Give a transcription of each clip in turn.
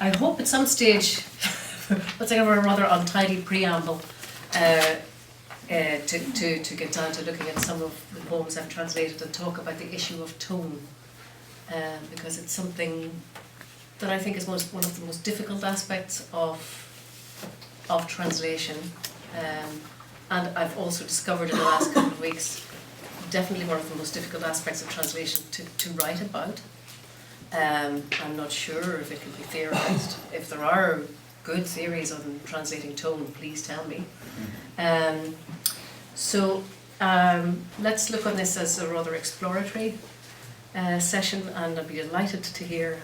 I hope at some stage, let's have a rather untidy preamble, to get down to looking at some of the poems I've translated and talk about the issue of tone, because it's something that I think is one of the most difficult aspects of translation, and I've also discovered in the last couple of weeks definitely one of the most difficult aspects of translation to write about. I'm not sure if it can be theorised. If there are good theories on translating tone, please tell me. Let's look on this as a rather exploratory session, and I'd be delighted to hear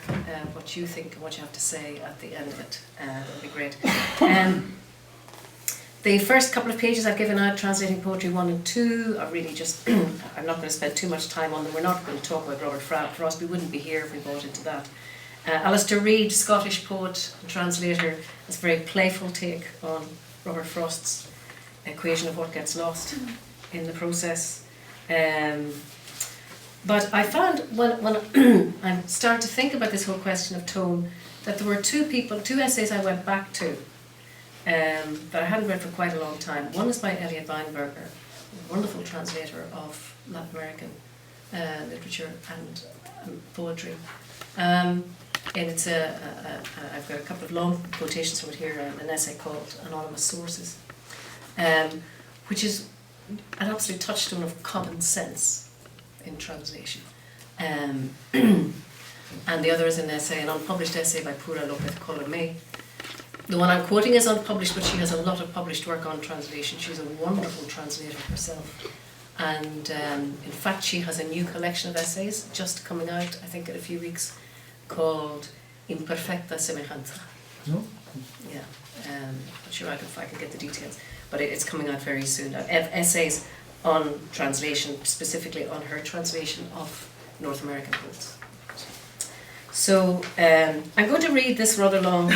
what you think and what you have to say at the end of it. That'd be great. The first couple of pages I've given out, Translating Poetry 1 and 2, are really just, I'm not going to spend too much time on them. We're not going to talk about Robert Frost. We wouldn't be here if we bought into that. Alistair Reid, Scottish poet and translator, has a very playful take on Robert Frost's equation of what gets lost in the process. But I found when I started to think about this whole question of tone, that there were two essays I went back to that I hadn't read for quite a long time. One is by Elliot Weinberger, a wonderful translator of Latin American literature and poetry. And it's I've got a couple of long quotations from it here, an essay called Anonymous Sources, which is an absolute touchstone of common sense in translation. And the other is an unpublished essay by Pura Lopez Colomé. The one I'm quoting is unpublished, but she has a lot of published work on translation. She's a wonderful translator herself. And in fact, she has a new collection of essays just coming out, I think in a few weeks, called Imperfecta Semejanza. No? Yeah, not sure if I can get the details, but it's coming out very soon. Essays on translation, specifically on her translation of North American poets. So I'm going to read this rather long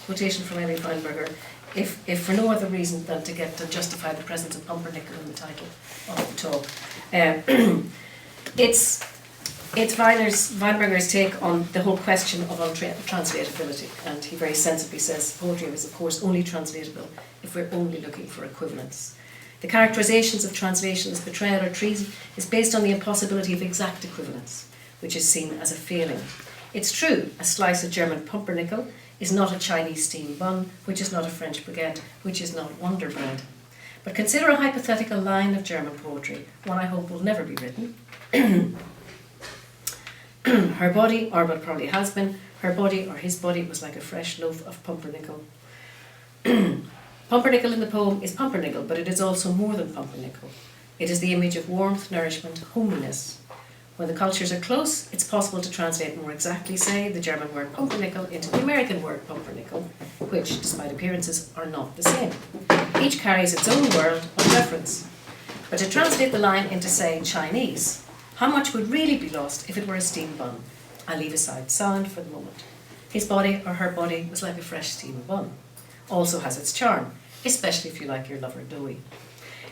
quotation from Elliot Weinberger, if for no other reason than to justify the presence of Pumpernickel in the title of the talk. It's Weinberger's take on the whole question of untranslatability, and he very sensibly says poetry is of course only translatable if we're only looking for equivalence. The characterizations of translation as betrayal or treason is based on the impossibility of exact equivalence, which is seen as a failing. It's true, a slice of German Pumpernickel is not a Chinese steam bun, which is not a French baguette, which is not Wonder Bread. But consider a hypothetical line of German poetry, one I hope will never be written. Her body, or what probably has been, her body or his body was like a fresh loaf of pumpernickel. Pumpernickel in the poem is pumpernickel, but it is also more than pumpernickel. It is the image of warmth, nourishment, homeliness. When the cultures are close, it's possible to translate more exactly, say, the German word pumpernickel into the American word pumpernickel, which, despite appearances, are not the same. Each carries its own world of reference. But to translate the line into, say, Chinese, how much would really be lost if it were a steam bun? I'll leave aside sound for the moment. His body or her body was like a fresh steam bun. Also has its charm, especially if you like your lover doughy.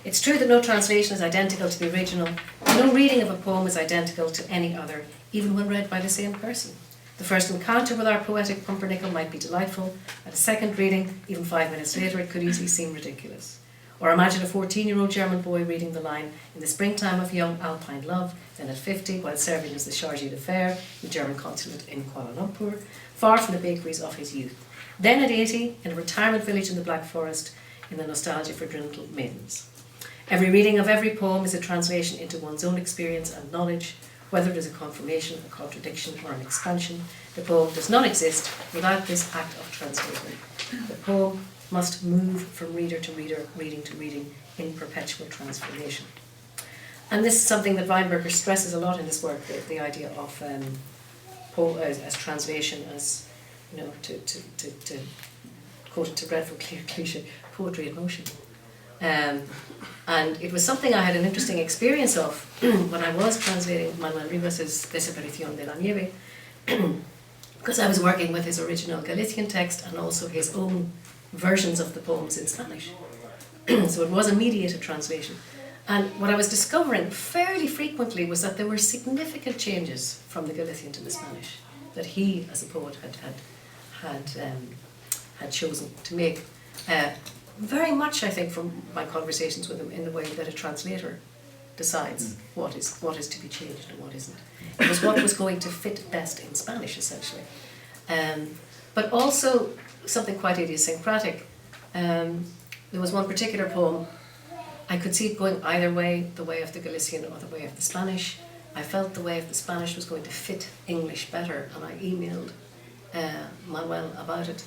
It's true that no translation is identical to the original. No reading of a poem is identical to any other, even when read by the same person. The first encounter with our poetic pumpernickel might be delightful. At a second reading, even 5 minutes later, it could easily seem ridiculous. Or imagine a 14-year-old German boy reading the line, in the springtime of young alpine love, then at 50, while serving as the chargé d'affaires in the German consulate in Kuala Lumpur, far from the bakeries of his youth. Then at 80, in a retirement village in the Black Forest, in the nostalgia for brindled maidens. Every reading of every poem is a translation into one's own experience and knowledge, whether it is a confirmation, a contradiction, or an expansion. The poem does not exist without this act of translating. The poem must move from reader to reader, reading to reading, in perpetual transformation. And this is something that Weinberger stresses a lot in his work, the idea of as translation, as, you know, to quote it to dreadful cliche, poetry in motion. And it was something I had an interesting experience of when I was translating Manuel Rivas' Desaparición de la Nieve, because I was working with his original Galician text and also his own versions of the poems in Spanish. So it was a mediated translation. And what I was discovering fairly frequently was that there were significant changes from the Galician to the Spanish that he, as a poet, had chosen to make. Very much, I think, from my conversations with him, in the way that a translator decides what is to be changed and what isn't. It was what was going to fit best in Spanish, essentially. But also something quite idiosyncratic. There was one particular poem, I could see it going either way, the way of the Galician or the way of the Spanish. I felt the way of the Spanish was going to fit English better, and I emailed Manuel about it.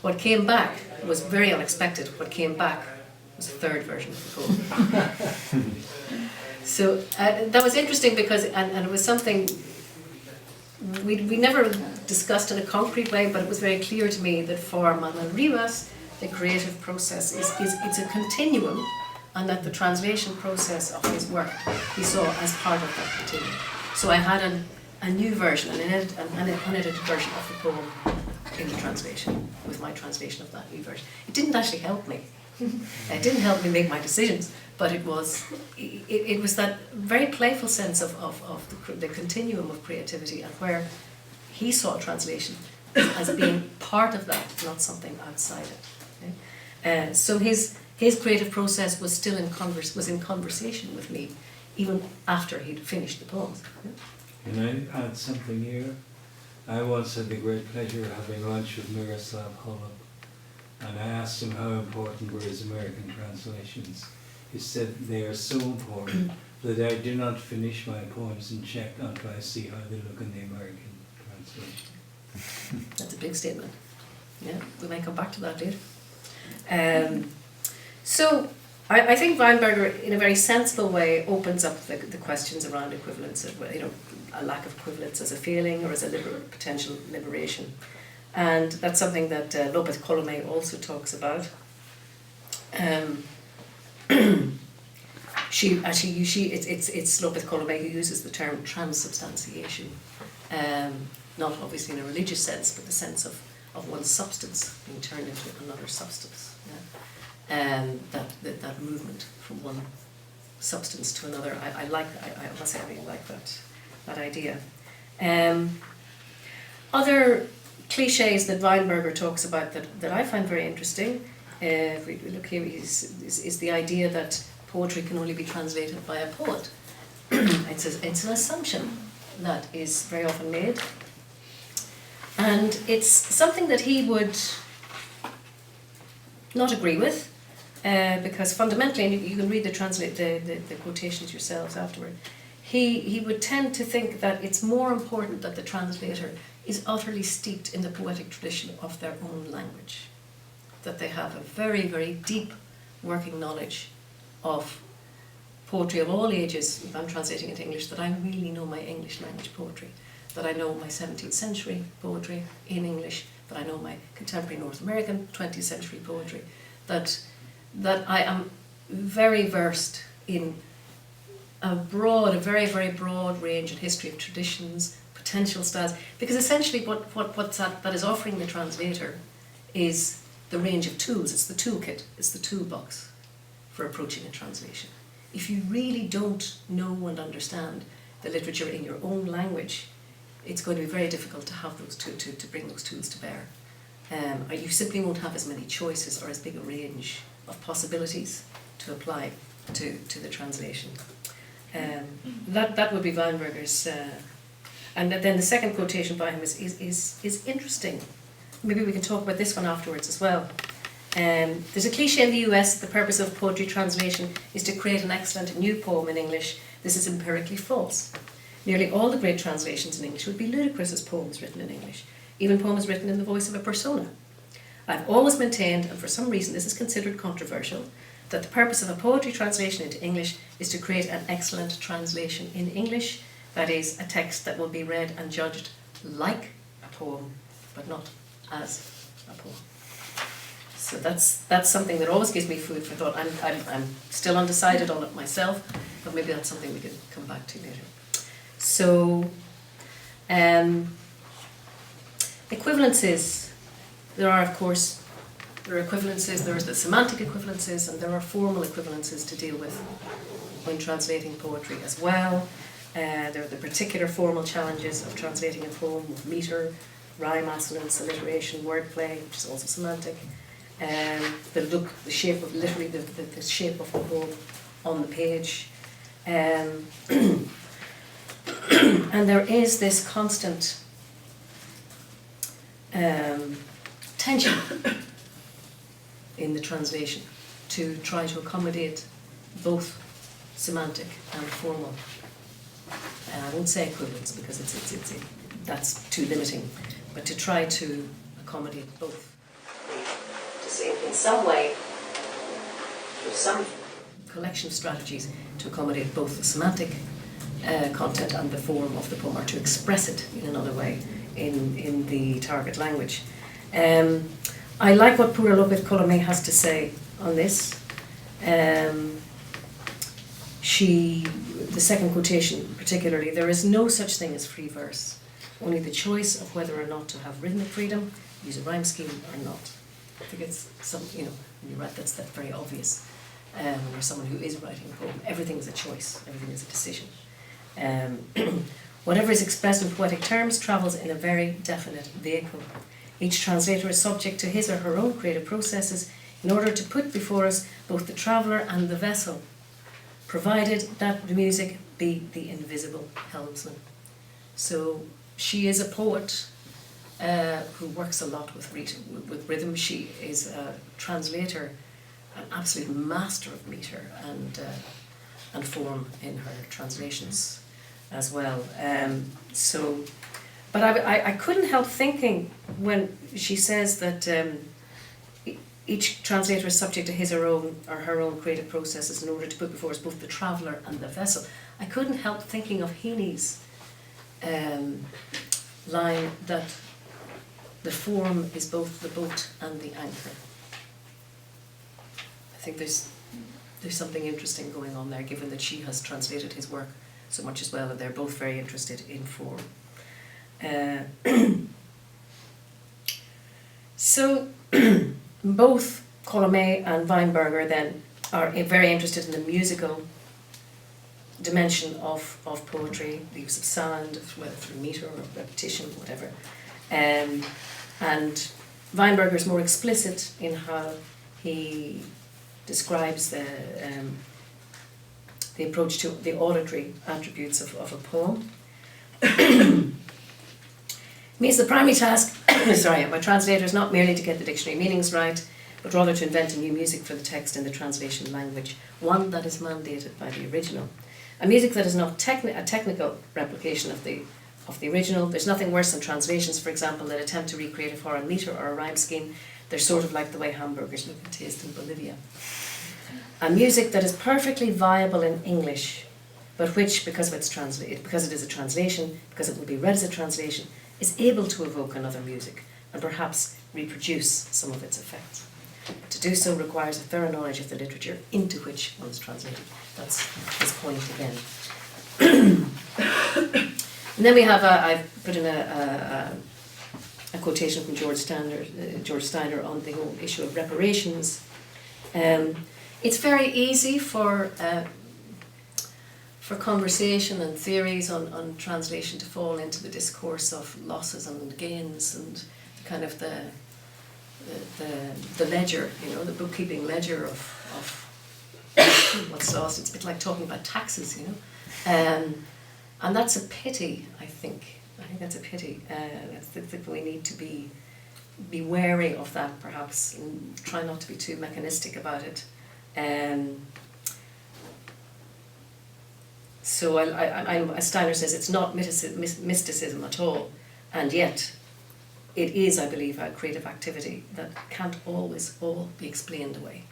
What came back was very unexpected. What came back was a third version of the poem. So that was interesting because, and it was something we never discussed in a concrete way, but it was very clear to me that for Manuel Rivas, the creative process it's a continuum, and that the translation process of his work he saw as part of that continuum. So I had a new version, an unedited version of the poem in the translation, with my translation of that new version. It didn't actually help me. It didn't help me make my decisions, but it was that very playful sense of the continuum of creativity, and where he saw translation as being part of that, not something outside it. Okay? So his creative process was still in conversation with me, even after he'd finished the poems. Can I add something here? I once had the great pleasure of having lunch with Miroslav Holub, and I asked him how important were his American translations. He said they are so important that I do not finish my poems in Czech until I see how they look in the American translation. That's a big statement. Yeah, we might come back to that later. So I think Weinberger, in a very sensible way, opens up the questions around equivalence, a lack of equivalence as a failing or as a potential liberation. And that's something that López Colomé also talks about. It's López Colomé who uses the term transubstantiation, not obviously in a religious sense, but the sense of one's substance being turned into another substance. Yeah? That movement from one substance to another. I must say I really like that idea. Other cliches that Weinberger talks about that I find very interesting, if we look here, is the idea that poetry can only be translated by a poet. It's an assumption that is very often made, and it's something that he would not agree with, because fundamentally, and you can read the quotations yourselves afterward, he would tend to think that it's more important that the translator is utterly steeped in the poetic tradition of their own language, that they have a very, very deep working knowledge of poetry of all ages. If I'm translating into English, that I really know my English language poetry, that I know my 17th century poetry in English, that I know my contemporary North American 20th century poetry, that I am very versed in a very, very broad range and history of traditions, potential styles, because essentially what that is offering the translator is the range of tools. It's the toolkit, it's the toolbox for approaching a translation. If you really don't know and understand the literature in your own language, it's going to be very difficult to have those to bring those tools to bear. You simply won't have as many choices or as big a range of possibilities to apply to the translation. That would be Weinberger's. And then the second quotation by him is interesting. Maybe we can talk about this one afterwards as well. There's a cliche in the US that the purpose of poetry translation is to create an excellent new poem in English. This is empirically false. Nearly all the great translations in English would be ludicrous as poems written in English, even poems written in the voice of a persona. I've always maintained, and for some reason this is considered controversial, that the purpose of a poetry translation into English is to create an excellent translation in English, that is, a text that will be read and judged like a poem, but not as a poem. So that's something that always gives me food for thought. I'm still undecided on it myself, but maybe that's something we can come back to later. So, equivalences. There are equivalences, there are the semantic equivalences, and there are formal equivalences to deal with when translating poetry as well. There are the particular formal challenges of translating a poem with metre, rhyme, assonance, alliteration, wordplay, which is also semantic. The look, the shape of, literally the shape of the poem on the page. And there is this constant tension in the translation to try to accommodate both semantic and formal. I won't say equivalence because that's too limiting, but to try to accommodate both. To say in some way, there's some collection of strategies to accommodate both the semantic content and the form of the poem, or to express it in another way in the target language. I like what Pura Lopez Colomé has to say on this. The second quotation particularly, there is no such thing as free verse, only the choice of whether or not to have rhythmic freedom, use a rhyme scheme or not. I think it's when you write, that's very obvious. When you're someone who is writing a poem, everything is a choice, everything is a decision. Whatever is expressed in poetic terms travels in a very definite vehicle. Each translator is subject to his or her own creative processes in order to put before us both the traveller and the vessel, provided that the music be the invisible helmsman. So she is a poet who works a lot with rhythm. She is a translator, an absolute master of metre and form in her translations as well. But I couldn't help thinking when she says that each translator is subject to his or her own creative processes in order to put before us both the traveller and the vessel. I couldn't help thinking of Heaney's line that the form is both the boat and the anchor. I think there's something interesting going on there, given that she has translated his work so much as well, and they're both very interested in form. So both Colomé and Weinberger then are very interested in the musical dimension of poetry, the use of sound, whether through metre or repetition, whatever. And Weinberger is more explicit in how he describes the approach to the auditory attributes of a poem. Means the primary task of a translator is not merely to get the dictionary meanings right, but rather to invent a new music for the text in the translation language, one that is mandated by the original. A music that is not a technical replication of the original. There's nothing worse than translations, for example, that attempt to recreate a foreign metre or a rhyme scheme. They're sort of like the way hamburgers look and taste in Bolivia. A music that is perfectly viable in English, but which, because it is a translation, because it will be read as a translation, is able to evoke another music and perhaps reproduce some of its effects. To do so requires a thorough knowledge of the literature into which one is translated. That's his point again. And then we have, I've put in a quotation from George Steiner on the whole issue of reparations. It's very easy for conversation and theories on translation to fall into the discourse of losses and gains and kind of the ledger, the bookkeeping ledger of what's lost. It's a bit like talking about taxes, and that's a pity. I think that's a pity. I think we need to be wary of that, perhaps, and try not to be too mechanistic about it. So as Steiner says, it's not mysticism at all, and yet it is, I believe, a creative activity that can't always all be explained away.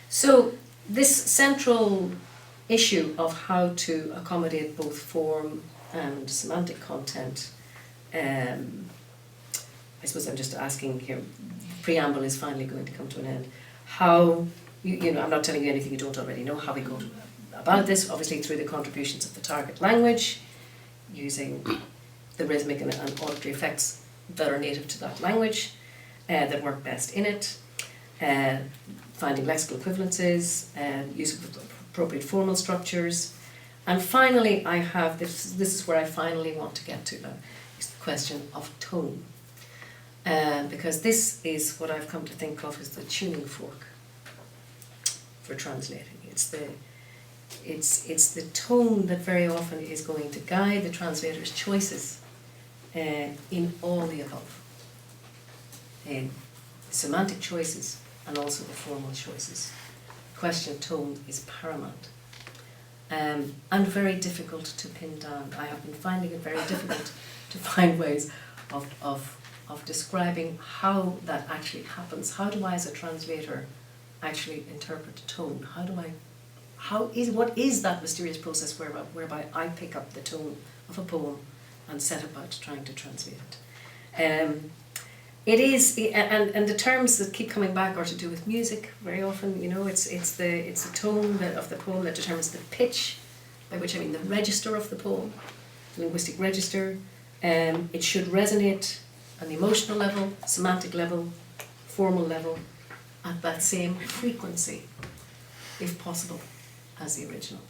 So this central issue of how to accommodate both form and semantic content, I suppose I'm just asking here, the preamble is finally going to come to an end. How, I'm not telling you anything you don't already know, how we go about this, obviously through the contributions of the target language, using the rhythmic and auditory effects that are native to that language, that work best in it, finding lexical equivalences, use of appropriate formal structures, And finally, I have this is where I finally want to get to now, is the question of tone. Because this is what I've come to think of as the tuning fork for translating. It's the tone that very often is going to guide the translator's choices in all the above. In semantic choices and also the formal choices. The question of tone is paramount. And very difficult to pin down. I have been finding it very difficult to find ways of describing how that actually happens. How do I, as a translator, actually interpret tone? What is that mysterious process whereby I pick up the tone of a poem and set about trying to translate it? It is, and the terms that keep coming back are to do with music. Very often, it's the tone of the poem that determines the pitch, by which I mean the register of the poem, the linguistic register. It should resonate on the emotional level, semantic level, formal level, at that same frequency, if possible, as the original.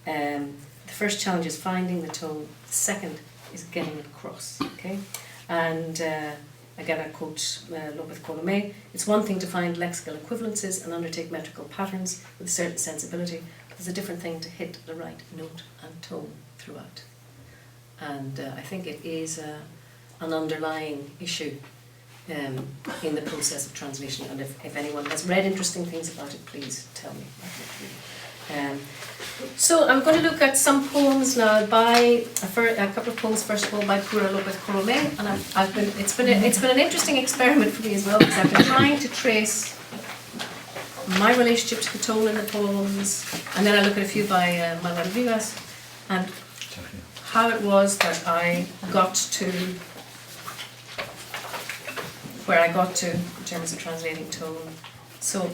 The first challenge is finding the tone. The second is getting it across. Okay, and again, I quote Lopez Colomé: "It's one thing to find lexical equivalences and undertake metrical patterns with a certain sensibility, but there's a different thing to hit the right note and tone throughout." And I think it is an underlying issue in the process of translation. And if anyone has read interesting things about it, please tell me. So I'm going to look at some poems now by a couple of poems. First of all, by Pura López Colomé, and it's been an interesting experiment for me as well, because I've been trying to trace my relationship to the tone in the poems, and then I look at a few by Manuel Rivas, and how it was that I got to where I got to in terms of translating tone. So,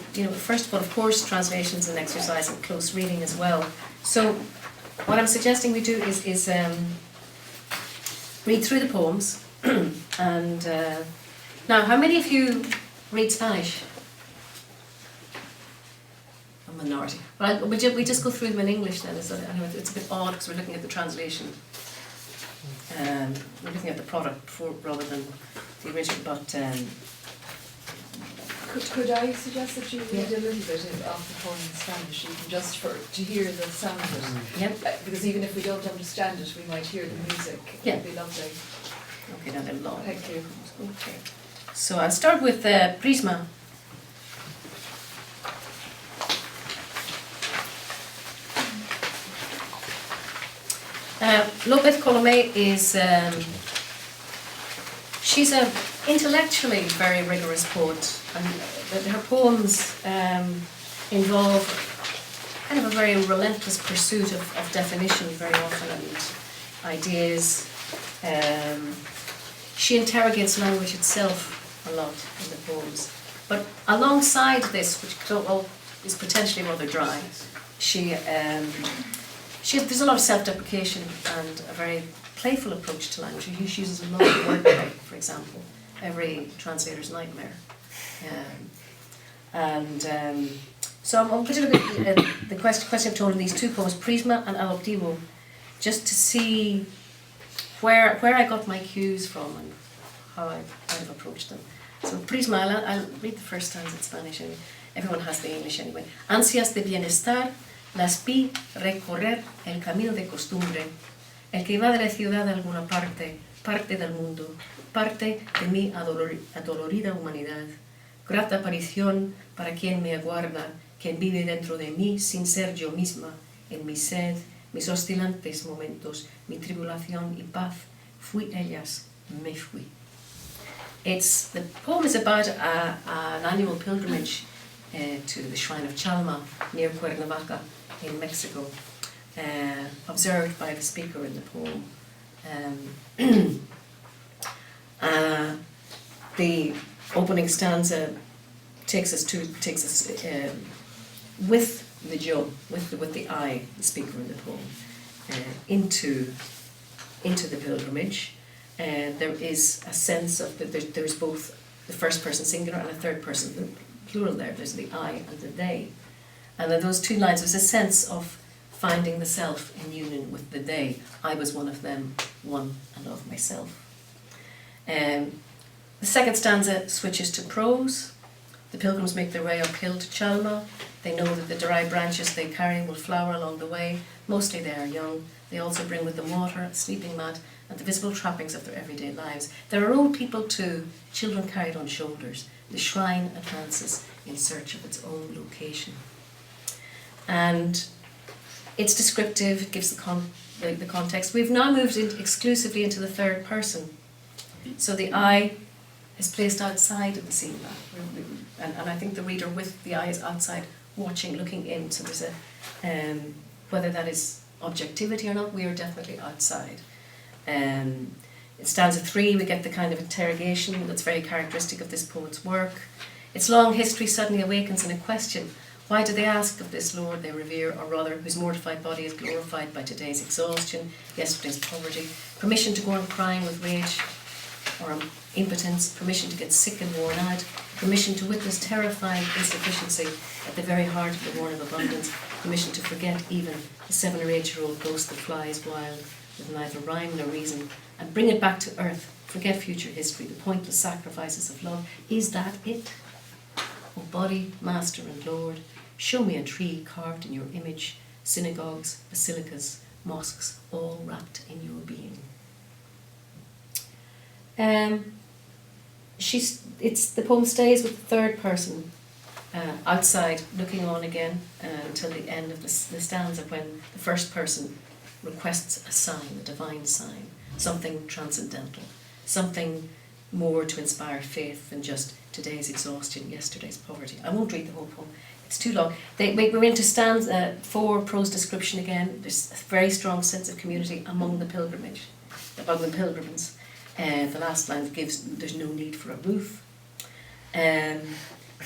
first of all, of course, translation's an exercise in close reading as well. So, what I'm suggesting we do is read through the poems. And now, how many of you read Spanish? A minority. Well, we just go through them in English then. I know it's a bit odd because we're looking at the translation. We're looking at the product rather than the original, but. Could I suggest that you read a little bit of the poem in Spanish, even just to hear the sound of it? Yep. Because even if we don't understand it, we might hear the music. It would be lovely. Okay, now they're long. Thank you. Okay. So I'll start with Prisma. López Colomé is, she's a intellectually very rigorous poet, and her poems involve kind of a very relentless pursuit of definition very often, and ideas. She interrogates language itself a lot in the poems, but alongside this, which is potentially rather dry, there's a lot of self-deprecation and a very playful approach to language. She uses a lot of wordplay, for example, every translator's nightmare. So I'm going to look at the question of tone in these two poems, Prisma and Adoptivo, just to see where I got my cues from and how I've approached them. So Prisma, I'll read the first stanza in Spanish, and everyone has the English anyway. Ansias de bienestar, las vi recorrer el camino de costumbre, el que va de la ciudad a alguna parte, parte del mundo, parte de mi adolorida humanidad, grata aparición para quien me aguarda, quien vive dentro de mí sin ser yo misma, en mi sed, mis oscilantes momentos, mi tribulación y paz, fui ellas, me fui. The poem is about an annual pilgrimage to the shrine of Chalma near Cuernavaca in Mexico, observed by the speaker in the poem. The opening stanza takes us with the yo, with the I, the speaker in the poem, into the pilgrimage. There is a sense of that there's both the first person singular and a third person plural there. There's the I and the they. And in those two lines, there's a sense of finding the self in union with the they. I was one of them, one and of myself. The second stanza switches to prose. The pilgrims make their way uphill to Chalma. They know that the dry branches they carry will flower along the way. Mostly they are young. They also bring with them water, a sleeping mat, and the visible trappings of their everyday lives. There are old people too, children carried on shoulders. The shrine advances in search of its own location. And it's descriptive, it gives the context. We've now moved exclusively into the third person. So the I is placed outside of the scene now. And I think the reader with the eye is outside, watching, looking in. So there's whether that is objectivity or not, we are definitely outside. In stanza 3, we get the kind of interrogation that's very characteristic of this poet's work. Its long history suddenly awakens in a question. Why do they ask of this Lord they revere, or rather, whose mortified body is glorified by today's exhaustion, yesterday's poverty, permission to go on crying with rage or impotence, permission to get sick and worn out, permission to witness terrifying insufficiency at the very heart of the warn of abundance, permission to forget even the 7 or 8-year-old ghost that flies wild with neither rhyme nor reason, and bring it back to earth, forget future history, the pointless sacrifices of love. Is that it? O body, master and Lord, show me a tree carved in your image, synagogues, basilicas, mosques, all wrapped in your being. The poem stays with the third person, outside, looking on again until the end of the stanza, when the first person requests a sign, a divine sign, something transcendental, something more to inspire faith than just today's exhaustion, yesterday's poverty. I won't read the whole poem, it's too long. We're into stanza 4, prose description again. There's a very strong sense of community among the pilgrimage, among the pilgrims. The last line gives, there's no need for a roof. And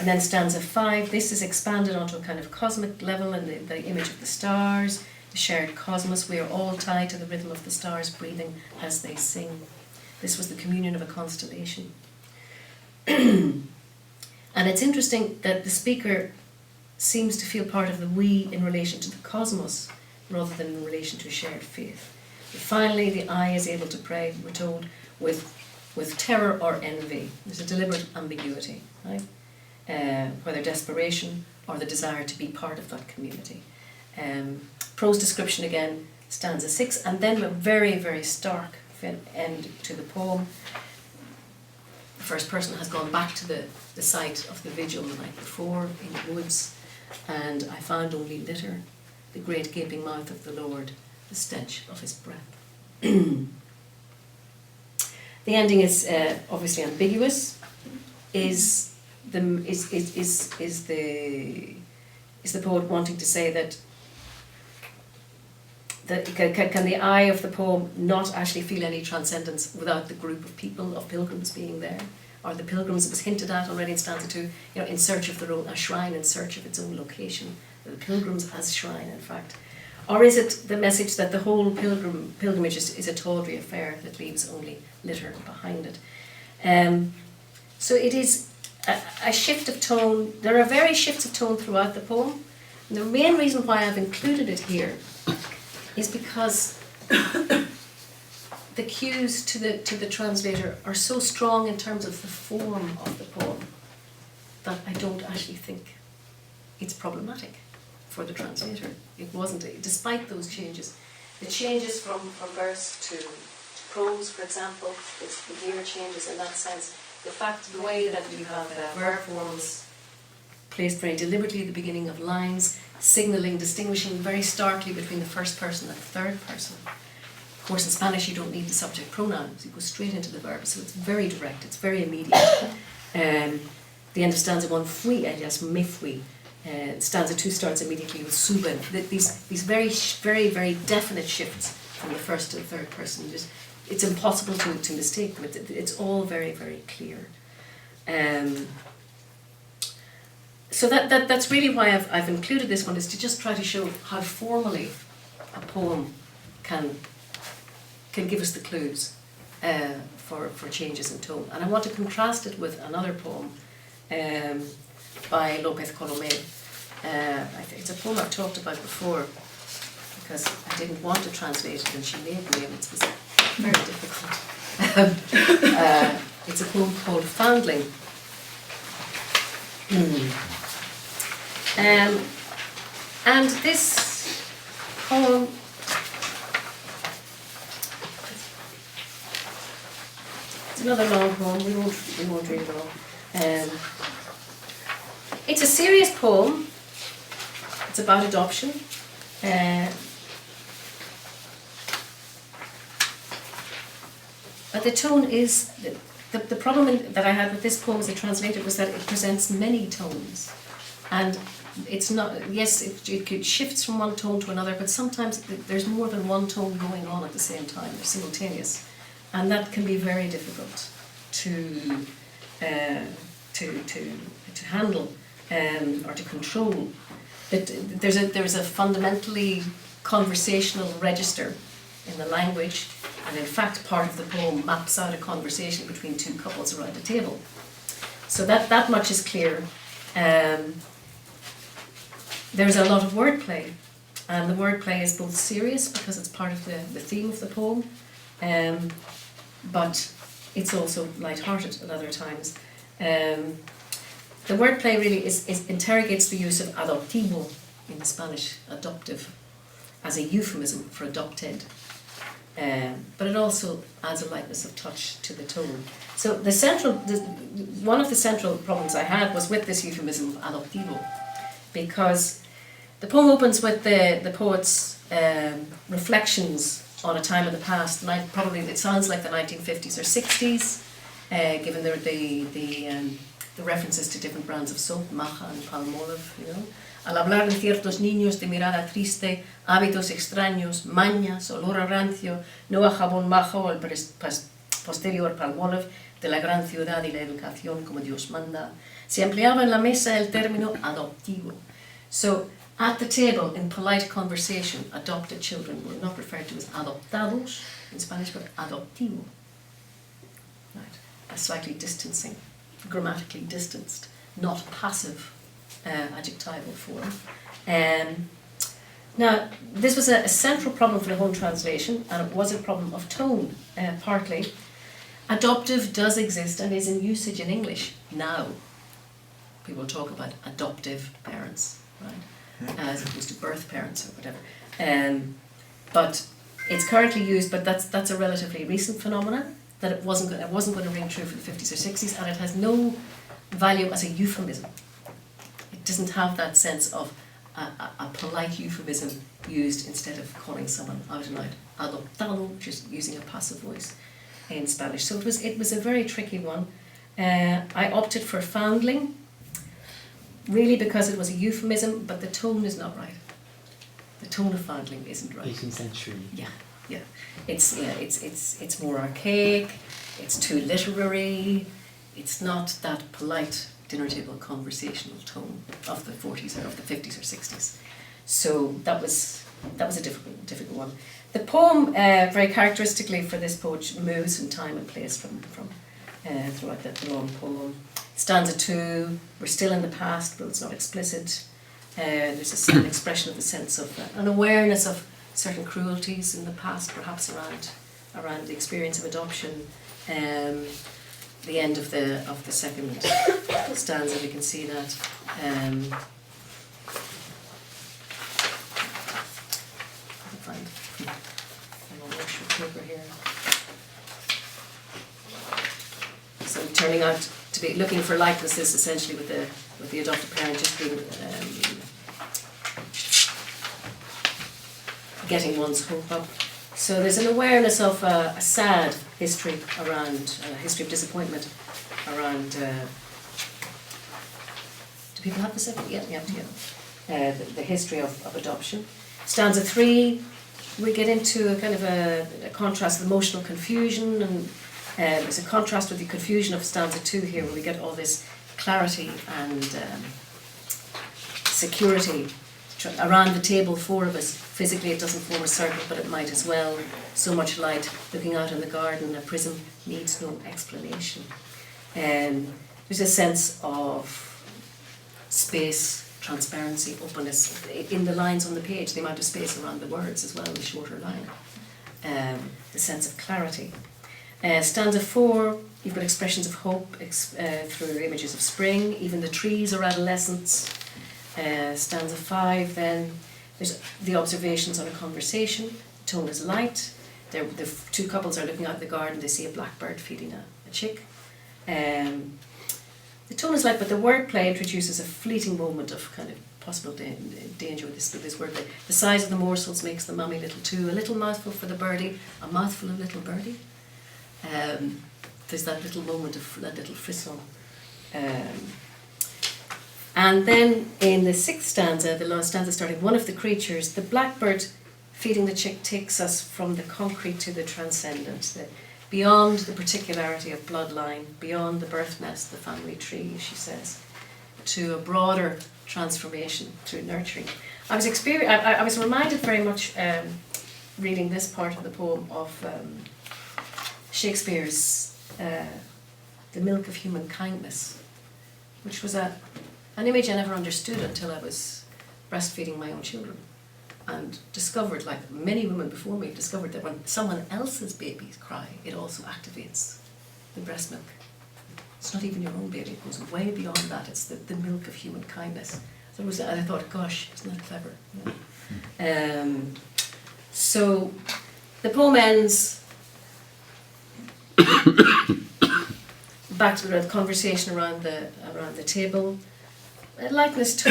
then stanza 5, this is expanded onto a kind of cosmic level, and the image of the stars, the shared cosmos. We are all tied to the rhythm of the stars breathing as they sing. This was the communion of a constellation. And it's interesting that the speaker seems to feel part of the we in relation to the cosmos rather than in relation to shared faith. But finally, the I is able to pray, we're told, with terror or envy. There's a deliberate ambiguity, right? Whether desperation or the desire to be part of that community. Prose description again, stanza 6, and then a very, very stark end to the poem. The first person has gone back to the site of the vigil the night before in the woods, and I found only litter, the great gaping mouth of the Lord, the stench of his breath. The ending is obviously ambiguous. Is the poet wanting to say that can the eye of the poem not actually feel any transcendence without the group of people, of pilgrims being there? Or the pilgrims, it was hinted at already in stanza 2, in search of their own, a shrine in search of its own location. The pilgrims as shrine, in fact. Or is it the message that the whole pilgrimage is a tawdry affair that leaves only litter behind it? So it is a shift of tone. There are various shifts of tone throughout the poem. And the main reason why I've included it here is because the cues to the translator are so strong in terms of the form of the poem that I don't actually think it's problematic for the translator. It wasn't, despite those changes. The changes from verse to prose, for example, the gear changes in that sense. The fact, the way that you have verb forms placed very deliberately at the beginning of lines, signalling, distinguishing very starkly between the first person and the third person. Of course, in Spanish you don't need the subject pronouns, you go straight into the verb, so it's very direct, it's very immediate. The end of stanza 1, fui ellas, me fui. Stanza 2 starts immediately with suben. These very, very, very definite shifts from the first to the third person. It's impossible to mistake them. It's all very, very clear. So that's really why I've included this one, is to just try to show how formally a poem can give us the clues for changes in tone. And I want to contrast it with another poem by López Colomé. It's a poem I've talked about before. because I didn't want to translate it and she made me, and it was very difficult. It's a poem called Foundling. And this poem it's another long poem, we won't read it all. It's a serious poem. It's about adoption. But the tone is, the problem that I had with this poem as a translator was that it presents many tones. And it's not, yes, it shifts from one tone to another, but sometimes there's more than one tone going on at the same time, they're simultaneous. And that can be very difficult to handle or to control. But there's a fundamentally conversational register in the language, and in fact part of the poem maps out a conversation between two couples around a table. So that much is clear. There's a lot of wordplay, and the wordplay is both serious because it's part of the theme of the poem, but it's also light-hearted at other times. The wordplay really interrogates the use of adoptivo in Spanish, adoptive, as a euphemism for adopted. But it also adds a lightness of touch to the tone. So one of the central problems I had was with this euphemism of adoptivo, because the poem opens with the poet's reflections on a time in the past. Probably it sounds like the 1950s or 60s, given the references to different brands of soap, Maja and Palmolive, you know. Al hablar de ciertos niños de mirada triste, hábitos extraños, mañas, olor a rancio, no a jabón Maja o el posterior Palmolive, de la gran ciudad y la educación como Dios manda, se empleaba en la mesa el término adoptivo. So, at the table, in polite conversation, adopted children were not referred to as adoptados in Spanish, but adoptivo. Right. A slightly distancing, grammatically distanced, not passive adjectival form. Now, this was a central problem for the whole translation, and it was a problem of tone, partly. Adoptive does exist and is in usage in English now. People talk about adoptive parents, right, as opposed to birth parents or whatever. But it's currently used, but that's a relatively recent phenomenon, that it wasn't going to ring true for the 50s or 60s, and it has no value as a euphemism. It doesn't have that sense of a polite euphemism used instead of calling someone out and out adoptado, just using a passive voice in Spanish. So it was a very tricky one. I opted for foundling, really because it was a euphemism, but the tone is not right. The tone of foundling isn't right. 18th century. Yeah. It's more archaic. It's too literary. It's not that polite dinner table conversational tone of the 40s or of the 50s or 60s. So that was a difficult one. The poem, very characteristically for this poet, moves in time and place from throughout the long poem. Stanza 2, we're still in the past, but it's not explicit. There's an expression of the sense of an awareness of certain cruelties in the past, perhaps around the experience of adoption. The end of the second stanza, we can see that. I can find a workshop paper here. So turning out to be looking for likenesses, essentially with the adopted parent just being getting one's hope up. So there's an awareness of a sad history around, a history of disappointment around, do people have the second? Yeah. The history of adoption. Stanza 3, we get into a kind of a contrast of emotional confusion, and there's a contrast with the confusion of stanza 2 here, where we get all this clarity and security. Around the table, 4 of us. Physically it doesn't form a circle, but it might as well. So much light, looking out in the garden, a prism needs no explanation. There's a sense of space transparency, openness, in the lines on the page, the amount of space around the words as well, the shorter line, the sense of clarity. Stanza 4, you've got expressions of hope through images of spring, even the trees are adolescents. Stanza 5, then there's the observations on a conversation, the tone is light. The two couples are looking out in the garden, they see a blackbird feeding a chick. The tone is light, but the wordplay introduces a fleeting moment of kind of possible danger with this wordplay. The size of the morsels makes the mummy little too. A little mouthful for the birdie, a mouthful of little birdie. There's that little moment of that little frisson. And then in the 6th stanza, the last stanza starting, one of the creatures, the blackbird feeding the chick takes us from the concrete to the transcendent, beyond the particularity of bloodline, beyond the birth nest, the family tree, she says, to a broader transformation through nurturing. I was reminded very much reading this part of the poem of Shakespeare's The Milk of Human Kindness, which was an image I never understood until I was breastfeeding my own children, and discovered, like many women before me, discovered that when someone else's babies cry, it also activates the breast milk. It's not even your own baby, it goes way beyond that. It's the milk of human kindness. So I thought, gosh, isn't that clever? Yeah. So the poem ends back to the conversation around the table. The lightness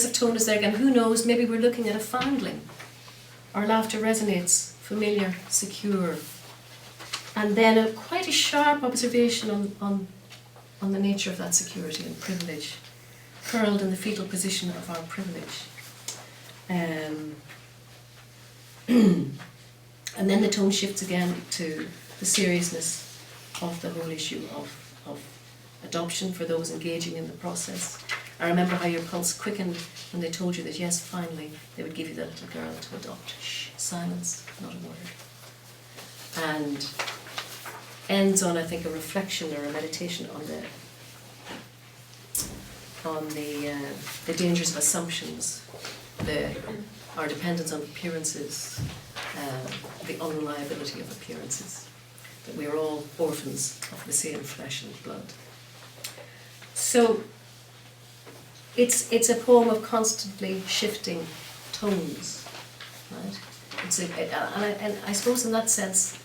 of tone is there again. Who knows, maybe we're looking at a foundling. Our laughter resonates, familiar, secure. And then quite a sharp observation on the nature of that security and privilege, curled in the fetal position of our privilege. And then the tone shifts again to the seriousness of the whole issue of adoption for those engaging in the process. I remember how your pulse quickened when they told you that yes, finally, they would give you that little girl to adopt. Shh, silence, not a word. And ends on, I think, a reflection or a meditation on the dangers of assumptions, our dependence on appearances, the unreliability of appearances, that we are all orphans of the same flesh and blood. So it's a poem of constantly shifting tones, right? And I suppose in that sense,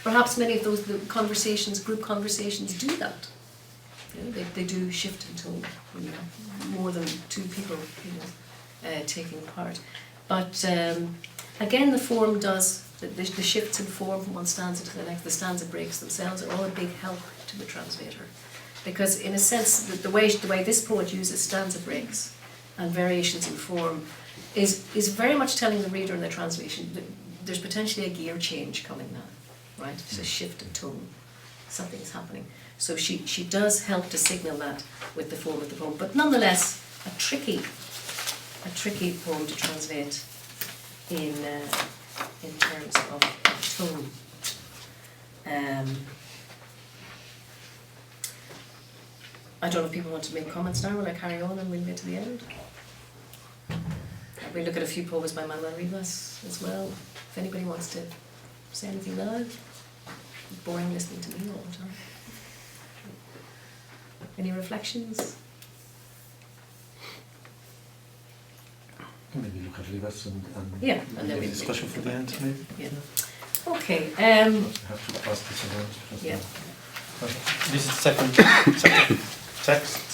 perhaps many of those conversations, group conversations, do that. You know, they do shift in tone when you have more than two people, taking part. But again, the form does the shifts in form from one stanza to the next. The stanza breaks themselves are all a big help to the translator, because in a sense, the way this poet uses stanza breaks and variations in form is very much telling the reader in the translation that there's potentially a gear change coming now, right? It's a shift in tone. Something's happening. So she does help to signal that with the form of the poem, but nonetheless a tricky poem to translate in terms of tone. I don't know if people want to make comments now. Will I carry on and we'll get to the end? We look at a few poems by Manuel Rivas as well. If anybody wants to say anything now. It's boring listening to me all the time. Any reflections? Maybe look at Rivas and yeah, and then we discussion for the end, maybe. Yeah. Okay. We have to pass this around. Yeah. This is the second text.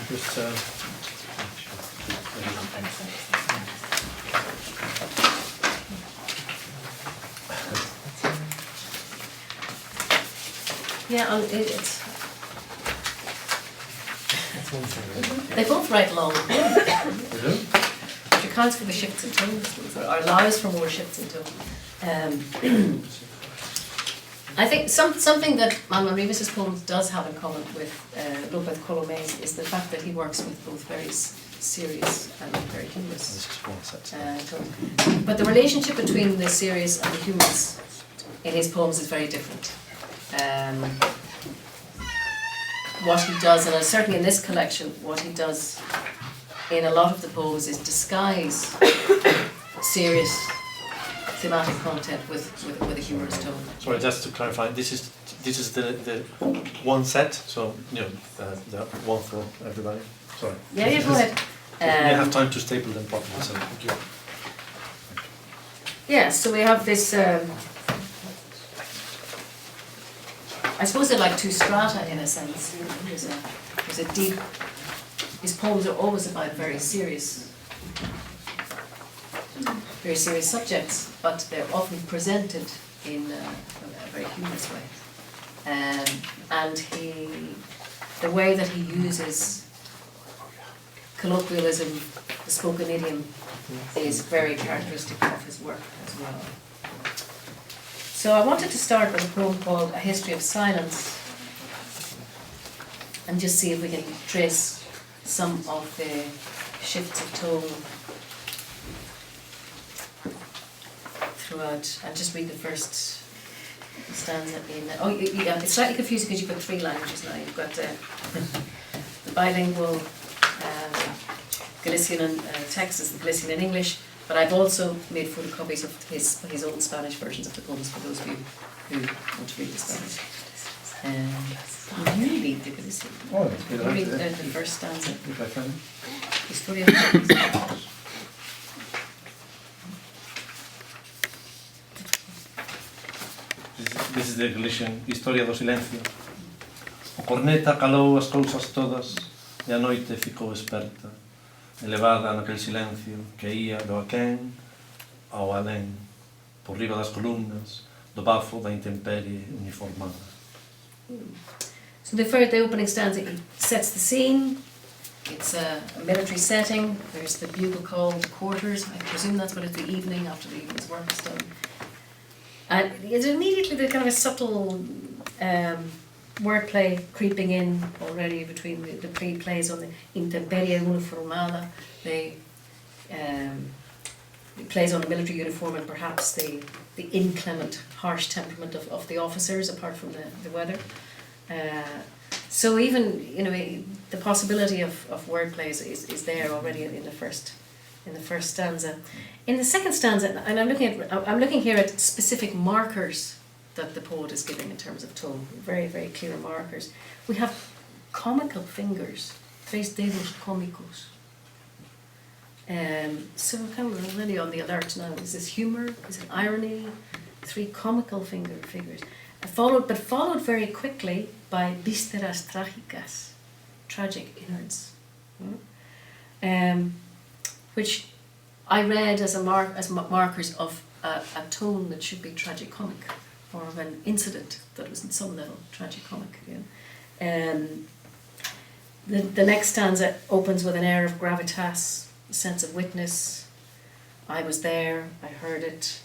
Just yeah, they both write long. Which accounts for the shifts in tone, or allows for more shifts in tone. I think something that Manuel Rivas' poems does have in common with Lopez Colomés is the fact that he works with both very serious and very humorous tones. But the relationship between the serious and the humorous in his poems is very different. what he does, and certainly in this collection, what he does in a lot of the poems is disguise serious thematic content with a humorous tone. Sorry, just to clarify, this is the one set, so the one for everybody. Sorry. Yeah, go ahead. You have time to staple them properly. So thank you. Yeah, so we have this. I suppose they're like two strata in a sense. There's a deep. His poems are always about very serious subjects, but they're often presented in a very humorous way. And the way that he uses colloquialism, the spoken idiom, is very characteristic of his work as well. So I wanted to start with a poem called A History of Silence, and just see if we can trace some of the shifts of tone throughout. I'll just read the first stanza in. It's slightly confusing because you've got three languages now. You've got the bilingual Galician and text is the Galician and English, but I've also made photocopies of his own Spanish versions of the poems for those of you who want to read the Spanish. You read the Galician. Oh, You read the first stanza. If I can. Historia of Snow. This is the Galician Historia do Silencio. O corneta calou as cousas todas e a noite ficou esperta, elevada naquel silencio que ia do aquén ao alén, por riba das columnas, do bafo da intemperie uniformada. So the opening stanza, it sets the scene. It's a military setting. There's the bugle call, the quarters. I presume that's what it's the evening after the evening's work is done. And it's immediately the kind of a subtle wordplay creeping in already between the plays on the intemperie uniformada. It plays on a military uniform and perhaps the inclement, harsh temperament of the officers, apart from the weather. So even the possibility of wordplay is there already in the first stanza. In the second stanza, and I'm looking here at specific markers that the poet is giving in terms of tone, very, very clear markers. We have comical fingers, tres dedos cómicos. So we're kind of really on the alert now. Is this humour? Is it irony? Three comical figures. Followed very quickly by vísceras trágicas, tragic innards, which I read as markers of a tone that should be tragicomic, or of an incident that was in some level tragicomic. The next stanza opens with an air of gravitas, a sense of witness. I was there, I heard it.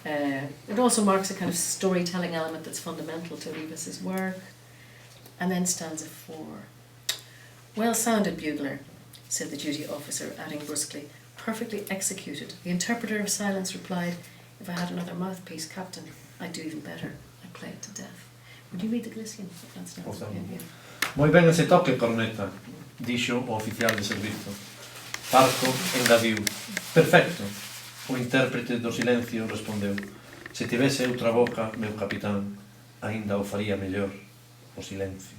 It also marks a kind of storytelling element that's fundamental to Rivas's work. And then stanza 4. Well sounded, bugler, said the duty officer, adding brusquely, perfectly executed. The interpreter of silence replied, if I had another mouthpiece, Captain, I'd do even better. I'd play it to death. Would you read the Galician? Moi ben ese toque, corneta, dixo o oficial de servizo. Parco engadiu. Perfecto. O intérprete do silencio respondeu. Se tivese outra boca, meu capitán, aínda o faría mellor. O silencio.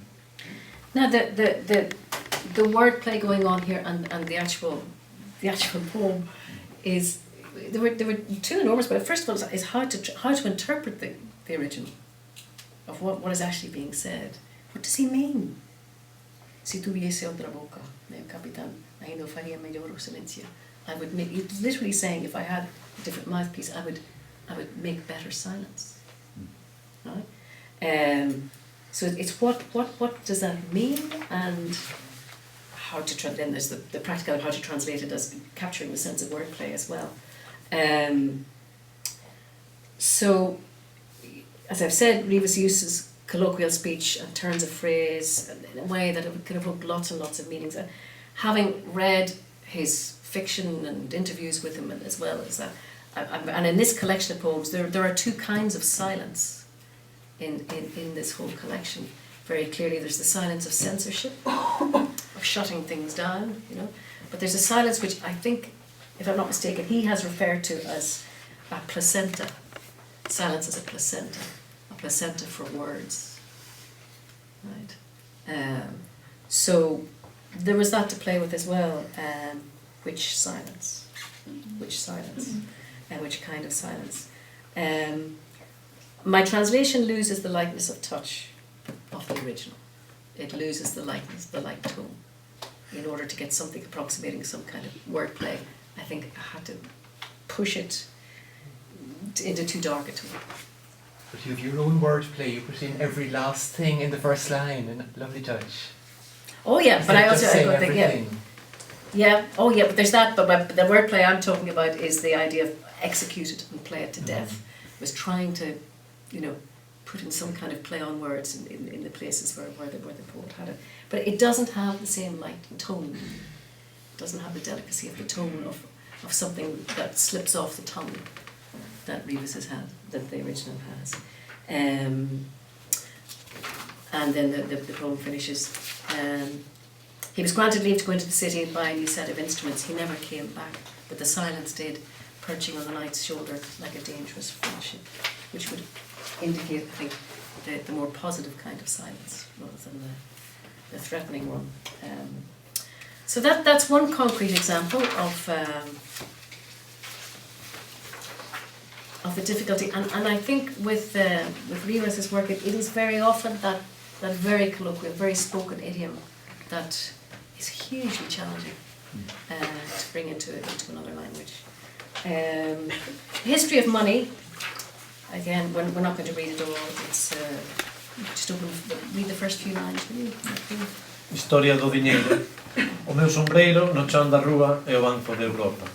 Now the wordplay going on here and the actual poem is there were two enormous. But first of all, is how to interpret the original of what is actually being said. What does he mean? Si tuviese otra boca, meu capitán, ainda o faría mellor o silencio. I would make. It's literally saying, if I had a different mouthpiece, I would make better silence. Right? So it's what does that mean, and how to then there's the practical how to translate it as capturing the sense of wordplay as well. So, as I've said, Rivas uses colloquial speech and turns of phrase in a way that it can evoke lots and lots of meanings. And having read his fiction and interviews with him, as well as that, and in this collection of poems, there are two kinds of silence in this whole collection. very clearly there's the silence of censorship, of shutting things down, you know. But there's a silence which I think, if I'm not mistaken, he has referred to as a placenta. Silence as a placenta for words, right? So there was that to play with as well. Which silence, and which kind of silence. My translation loses the lightness of touch of the original. It loses the lightness, the light tone. In order to get something approximating some kind of wordplay, I think I had to push it into too dark a tone. But you have your own wordplay, you put in every last thing in the first line, and lovely touch. Oh yeah, but I also say I think, yeah, oh yeah, but there's that. But the wordplay I'm talking about is the idea of execute it and play it to death. I was trying to, you know, put in some kind of play on words in the places where the poet had it. But it doesn't have the same light and tone. It doesn't have the delicacy of the tone of something that slips off the tongue that Rivas has had, that the original has. And then the poem finishes. He was granted leave to go into the city and buy a new set of instruments. He never came back, but the silence did, perching on the knight's shoulder like a dangerous friendship, which would indicate, I think, the more positive kind of silence rather than the threatening one. So that's one concrete example of the difficulty, and I think with Rivas's work, it is very often that very colloquial, very spoken idiom that is hugely challenging to bring into another language. History of Money, again, we're not going to read it all. It's just read the first few lines, will you? Historia do diñeiro. O meu sombreiro no chan da rúa é o Banco de Europa.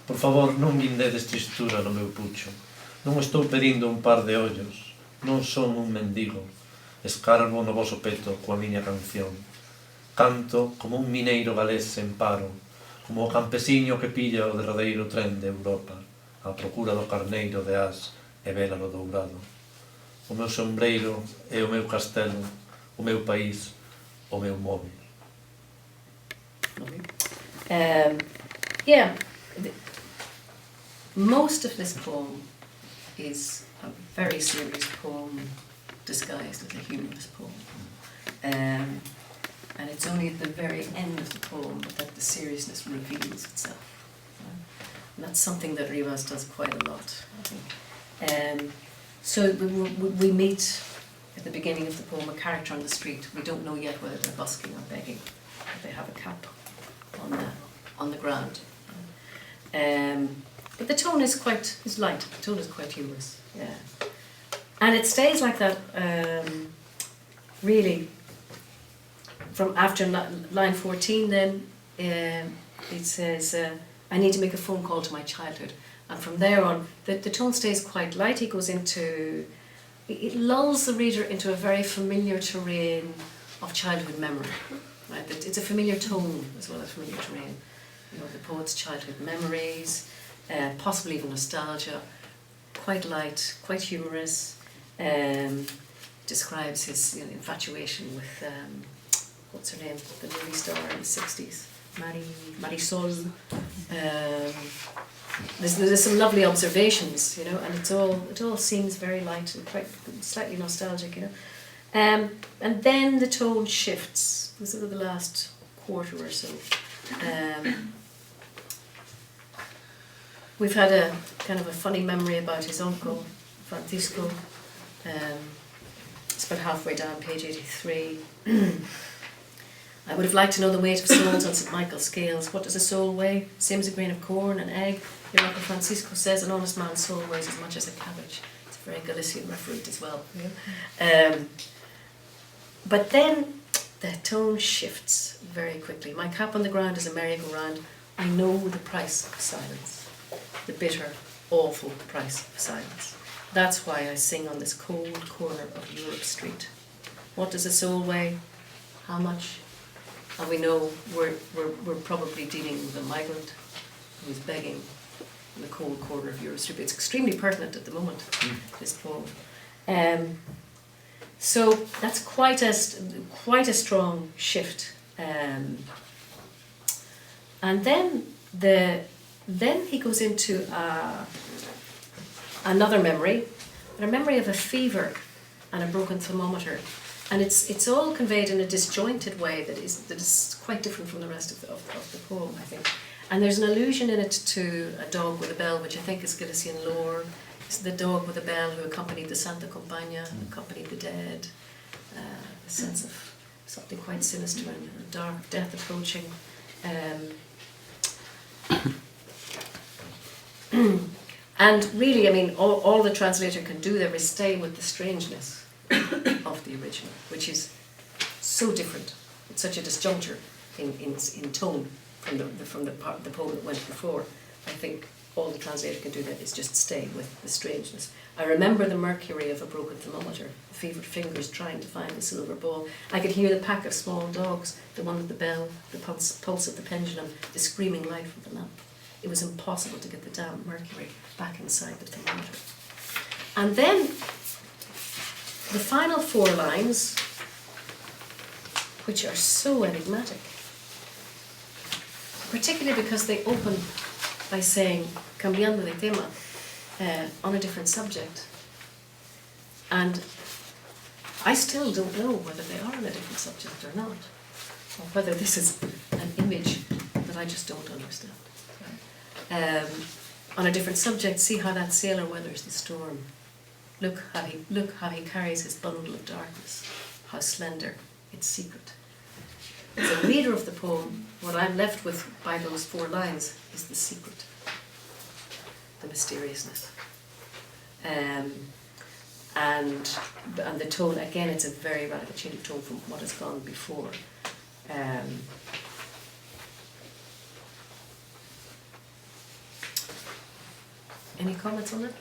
Por favor, non vindedes tristura no meu pucho. Non estou pedindo un par de ollos. Non son un mendigo. Escarbo no voso peto coa miña canción. Canto como un mineiro galés sen paro, como o campesiño que pilla o derradeiro tren de Europa, á procura do carneiro de as e vélalo dourado. O meu sombreiro é o meu castelo, o meu país, o meu móvil. Yeah, most of this poem is a very serious poem disguised as a humorous poem. And it's only at the very end of the poem that the seriousness reveals itself. And that's something that Rivas does quite a lot, I think. So we meet at the beginning of the poem a character on the street. We don't know yet whether they're busking or begging. But they have a cap on the ground. But the tone is light. The tone is quite humorous. Yeah. And it stays like that, really, from after line 14 then, it says, I need to make a phone call to my childhood. And from there on, the tone stays quite light. He goes into, it lulls the reader into a very familiar terrain of childhood memory. Right? It's a familiar tone as well as familiar terrain. You know, the poet's childhood memories, possibly even nostalgia, quite light, quite humorous. Describes his infatuation with what's her name, the movie star in the 60s, Marisol. There's some lovely observations, you know, and it all seems very light and quite slightly nostalgic, you know. And then the tone shifts. This is the last quarter or so. We've had a kind of a funny memory about his uncle, Francisco. It's about halfway down, page 83. I would have liked to know the weight of souls on St. Michael's scales. What does a soul weigh? Same as a grain of corn, an egg. Your Uncle Francisco says an honest man's soul weighs as much as a cabbage. It's a very Galician referent as well. Yeah. But then the tone shifts very quickly. My cap on the ground is a merry-go-round. I know the price of silence. The bitter, awful price of silence. That's why I sing on this cold corner of Europe Street. What does a soul weigh? How much? And we know we're probably dealing with a migrant who's begging in the cold corner of Europe Street. It's extremely pertinent at the moment, this poem. So that's quite a strong shift. And then he goes into another memory, a memory of a fever and a broken thermometer, and it's all conveyed in a disjointed way that is quite different from the rest of the poem, I think. And there's an allusion in it to a dog with a bell, which I think is Galician lore. It's the dog with a bell who accompanied the Santa Compañía, accompanied the dead. A sense of something quite sinister and dark, death approaching. And really, I mean, all the translator can do there is stay with the strangeness of the original, which is so different. It's such a disjuncture in tone from the poem that went before. I think all the translator can do that is just stay with the strangeness. I remember the mercury of a broken thermometer, the fevered fingers trying to find the silver ball. I could hear the pack of small dogs, the one with the bell, the pulse of the pendulum, the screaming light from the lamp. It was impossible to get the damn mercury back inside the thermometer. And then the final 4 lines, which are so enigmatic, particularly because they open by saying, cambiando de tema, on a different subject. And I still don't know whether they are on a different subject or not, or whether this is an image that I just don't understand. On a different subject, see how that sailor weathers the storm. Look how he carries his bundle of darkness, how slender its secret. As a reader of the poem, what I'm left with by those 4 lines is the secret, the mysteriousness. And the tone, again, it's a very radical change of tone from what has gone before. Any comments on that?